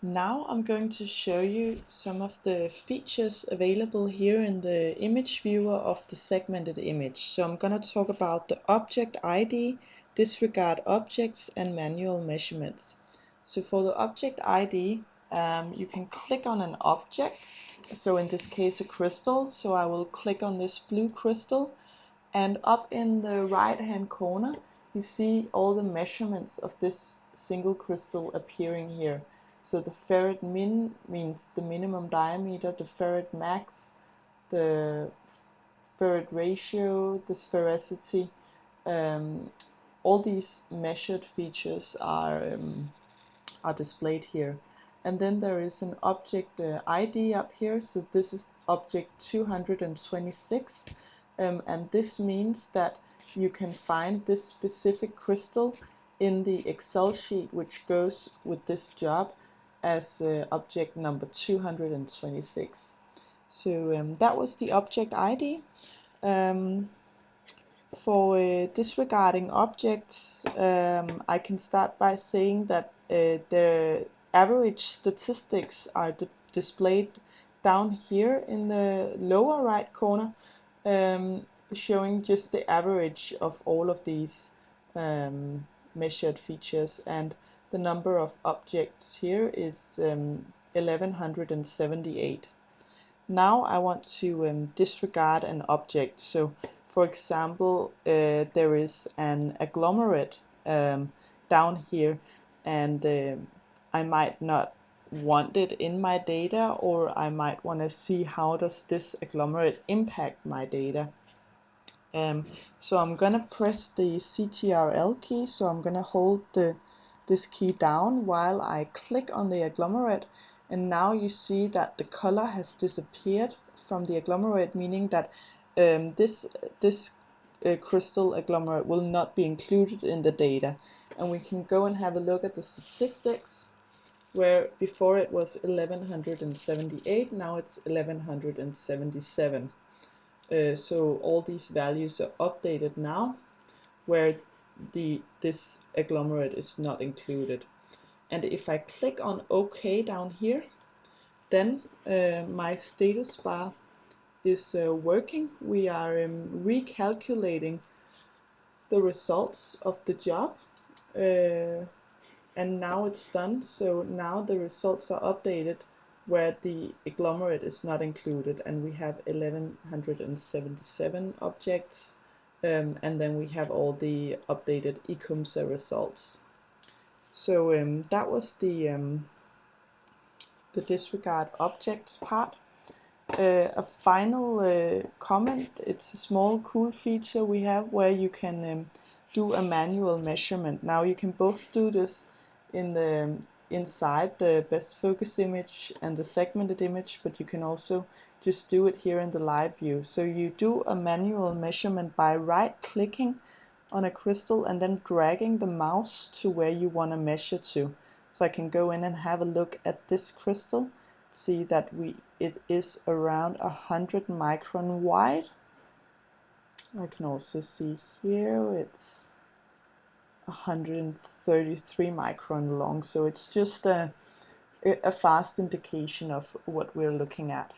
Now I'm going to show you some of the features available here in the image viewer of the segmented image. So I'm going to talk about the object ID, disregard objects, and manual measurements. So for the object ID, you can click on an object. So in this case a crystal. So I will click on this blue crystal, and up in the right hand corner you see all the measurements of this single crystal appearing here. So the ferrite min means the minimum diameter, the ferrite max, the ferrite ratio, the sphericity. All these measured features are displayed here. And then there is an object ID up here. So this is object 226. And this means that you can find this specific crystal in the Excel sheet which goes with this job as object number 226. So that was the object ID. For disregarding objects, I can start by saying that the average statistics are displayed down here in the lower right corner, showing just the average of all of these measured features, and the number of objects here is 1178. Now I want to disregard an object. So for example, there is an agglomerate down here, and I might not want it in my data, or I might want to see how does this agglomerate impact my data. So I'm gonna press the CTRL key, so I'm gonna hold this key down while I click on the agglomerate, and now you see that the color has disappeared from the agglomerate, meaning that this crystal agglomerate will not be included in the data. And we can go and have a look at the statistics, where before it was 1178, now it's 1177. So all these values are updated now, where this agglomerate is not included. And if I click on OK down here, then my status bar is working. We are recalculating the results of the job, and now it's done. So now the results are updated where the agglomerate is not included, and we have 1177 objects, and then we have all the updated eCumsa results. So that was the disregard objects part. A final comment, it's a small cool feature we have where you can do a manual measurement. Now you can both do this in the inside the best focus image and the segmented image, but you can also just do it here in the live view. So you do a manual measurement by right clicking on a crystal and then dragging the mouse to where you want to measure to. So I can go in and have a look at this crystal, see that it is around 100 micron wide. I can also see here it's 133 micron long, so it's just a fast indication of what we're looking at.